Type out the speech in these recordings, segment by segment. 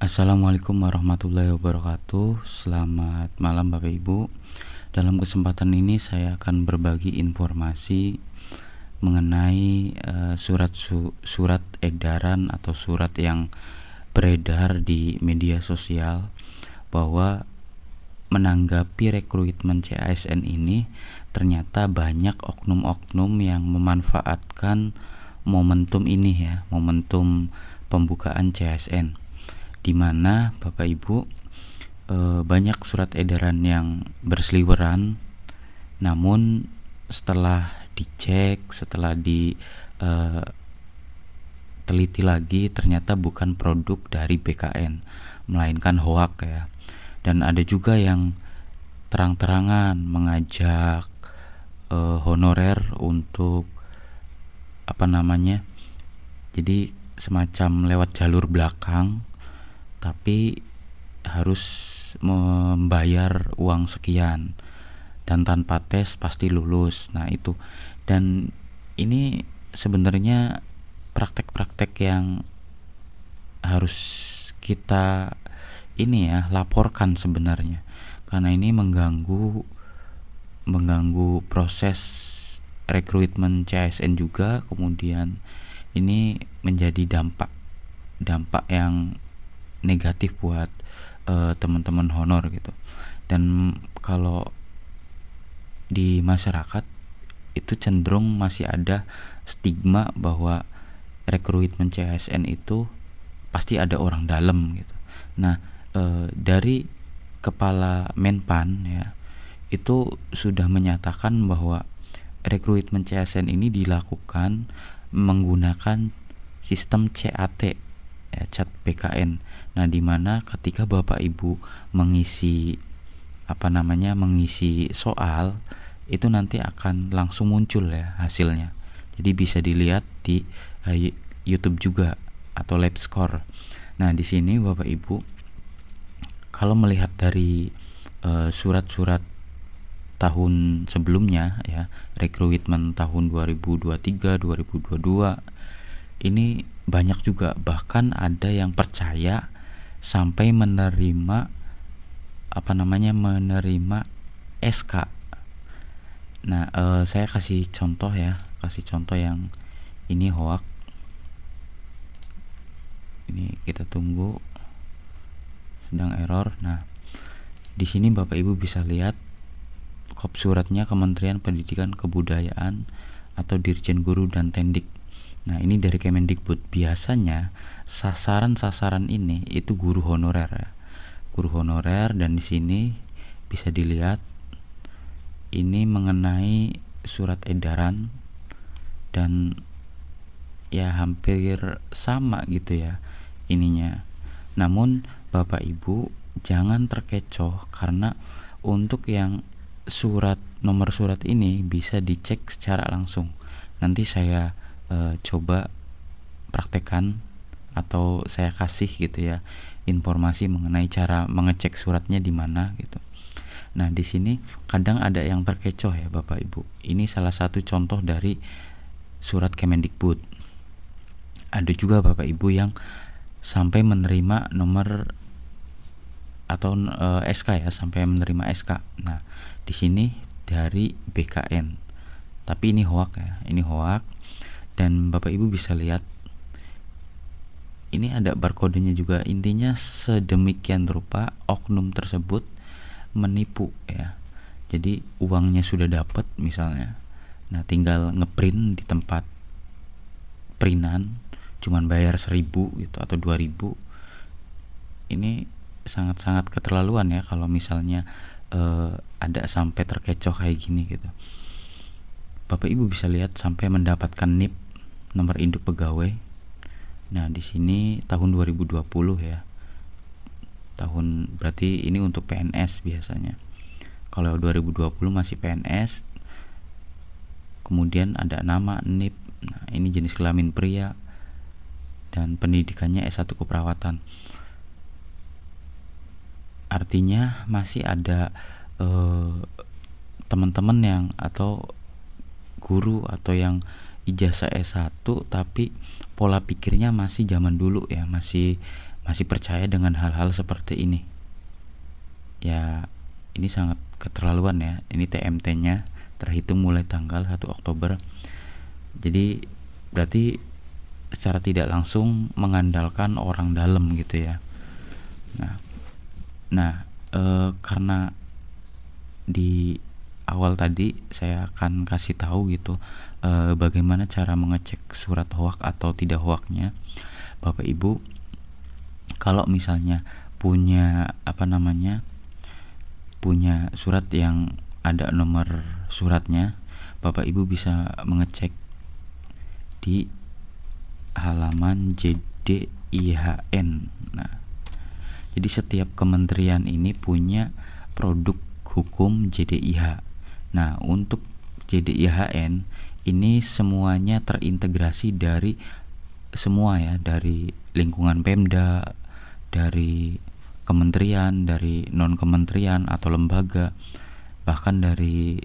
Assalamualaikum warahmatullahi wabarakatuh. Selamat malam Bapak Ibu. Dalam kesempatan ini saya akan berbagi informasi mengenai surat edaran atau surat yang beredar di media sosial bahwa menanggapi rekrutmen CASN ini ternyata banyak oknum-oknum yang memanfaatkan momentum ini ya, momentum pembukaan CASN, di mana Bapak Ibu banyak surat edaran yang berseliweran, namun setelah dicek, setelah diteliti lagi, ternyata bukan produk dari BKN, melainkan hoak ya. Dan ada juga yang terang-terangan mengajak honorer untuk jadi semacam lewat jalur belakang, tapi harus membayar uang sekian dan tanpa tes pasti lulus. Nah itu, dan ini sebenarnya praktek-praktek yang harus kita laporkan sebenarnya, karena ini mengganggu proses rekrutmen CASN juga. Kemudian ini menjadi dampak yang negatif buat teman-teman honor gitu. Dan kalau di masyarakat itu cenderung masih ada stigma bahwa rekrutmen CASN itu pasti ada orang dalam gitu. Nah, dari Kepala Menpan ya, itu sudah menyatakan bahwa rekrutmen CASN ini dilakukan menggunakan sistem CAT ya, cat BKN. Nah, di mana ketika Bapak Ibu mengisi soal itu nanti akan langsung muncul ya hasilnya. Jadi bisa dilihat di YouTube juga atau Lab Score. Nah, di sini Bapak Ibu kalau melihat dari surat-surat tahun sebelumnya ya, rekrutmen tahun 2023, 2022 ini banyak juga, bahkan ada yang percaya sampai menerima SK. Nah, saya kasih contoh yang ini hoax. Ini kita tunggu, sedang error. Nah, di sini Bapak Ibu bisa lihat kop suratnya Kementerian Pendidikan Kebudayaan atau Dirjen Guru dan Tendik. Nah, ini dari Kemendikbud. Biasanya sasaran ini itu guru honorer ya. Guru honorer, dan di sini bisa dilihat ini mengenai surat edaran dan ya hampir sama gitu ya ininya. Namun Bapak Ibu jangan terkecoh, karena untuk yang nomor surat ini bisa dicek secara langsung. Nanti saya coba praktekkan atau saya kasih gitu ya informasi mengenai cara mengecek suratnya di mana gitu. Nah, di sini kadang ada yang terkecoh ya Bapak Ibu. Ini salah satu contoh dari surat Kemendikbud. Ada juga Bapak Ibu yang sampai menerima nomor atau SK ya, sampai menerima SK. Nah, di sini dari BKN. Tapi ini hoak ya, ini hoak. Dan Bapak Ibu bisa lihat ini ada barcode-nya juga. Intinya sedemikian rupa oknum tersebut menipu ya. Jadi uangnya sudah dapat misalnya. Nah, tinggal ngeprint di tempat printan, cuman bayar 1.000 gitu atau 2.000. Ini sangat-sangat keterlaluan ya kalau misalnya ada sampai terkecoh kayak gini gitu. Bapak Ibu bisa lihat sampai mendapatkan NIP, nomor induk pegawai. Nah, di sini tahun 2020 ya. Berarti ini untuk PNS biasanya. Kalau 2020 masih PNS. Kemudian ada nama, NIP. Nah, ini jenis kelamin pria dan pendidikannya S1 keperawatan. Artinya masih ada teman-teman yang atau guru atau yang ijazah S1 tapi pola pikirnya masih zaman dulu ya, masih masih percaya dengan hal-hal seperti ini. Ya, ini sangat keterlaluan ya. Ini TMT-nya terhitung mulai tanggal 1 Oktober. Jadi berarti secara tidak langsung mengandalkan orang dalam gitu ya. Nah, karena di awal tadi saya akan kasih tahu gitu bagaimana cara mengecek surat hoak atau tidak hoaknya. Bapak Ibu kalau misalnya punya punya surat yang ada nomor suratnya, Bapak Ibu bisa mengecek di halaman JDIHN. Nah, jadi setiap kementerian ini punya produk hukum JDIH. Nah, untuk JDIHN ini semuanya terintegrasi dari semua ya, dari lingkungan Pemda, dari kementerian, dari non kementerian atau lembaga, bahkan dari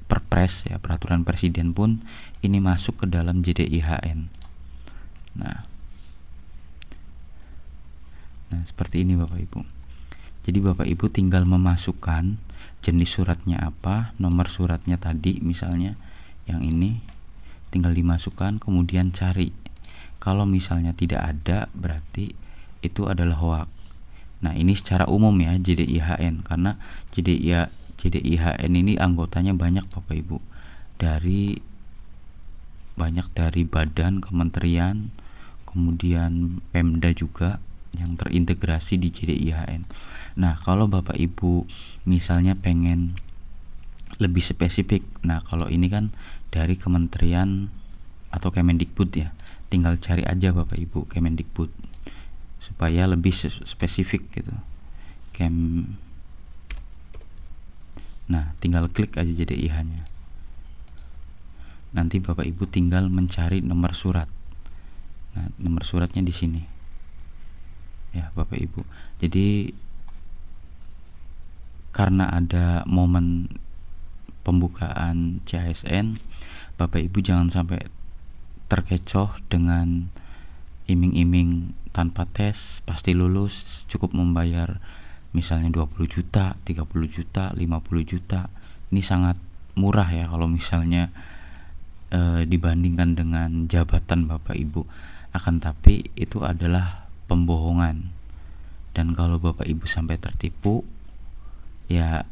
Perpres ya, peraturan presiden pun ini masuk ke dalam JDIHN. Nah, seperti ini Bapak Ibu. Jadi Bapak Ibu tinggal memasukkan jenis suratnya apa, nomor suratnya tadi misalnya yang ini tinggal dimasukkan, kemudian cari. Kalau misalnya tidak ada, berarti itu adalah hoak. Nah, ini secara umum ya JDIHN, karena JDIHN ini anggotanya banyak Bapak Ibu. Banyak dari badan, kementerian, kemudian Pemda juga yang terintegrasi di JDIHN. Nah, kalau Bapak Ibu misalnya pengen lebih spesifik, nah kalau ini kan dari kementerian atau Kemendikbud ya, tinggal cari aja Bapak Ibu Kemendikbud supaya lebih spesifik gitu. Nah, tinggal klik aja JDIH-nya. Nanti Bapak Ibu tinggal mencari nomor surat. Nah, nomor suratnya di sini. Ya, Bapak Ibu. Jadi karena ada momen pembukaan CASN, Bapak Ibu jangan sampai terkecoh dengan iming-iming tanpa tes pasti lulus, cukup membayar misalnya 20 juta, 30 juta, 50 juta. Ini sangat murah ya kalau misalnya dibandingkan dengan jabatan Bapak Ibu. Akan tapi itu adalah pembohongan. Dan kalau Bapak Ibu sampai tertipu, ya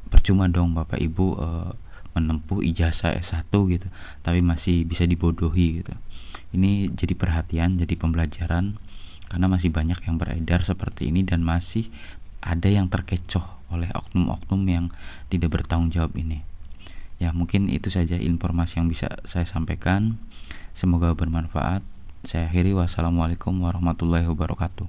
percuma dong Bapak Ibu menempuh ijazah S1 gitu, tapi masih bisa dibodohi gitu. Ini jadi perhatian, jadi pembelajaran, karena masih banyak yang beredar seperti ini dan masih ada yang terkecoh oleh oknum-oknum yang tidak bertanggung jawab ini. Ya, mungkin itu saja informasi yang bisa saya sampaikan. Semoga bermanfaat. Saya akhiri, wassalamualaikum warahmatullahi wabarakatuh.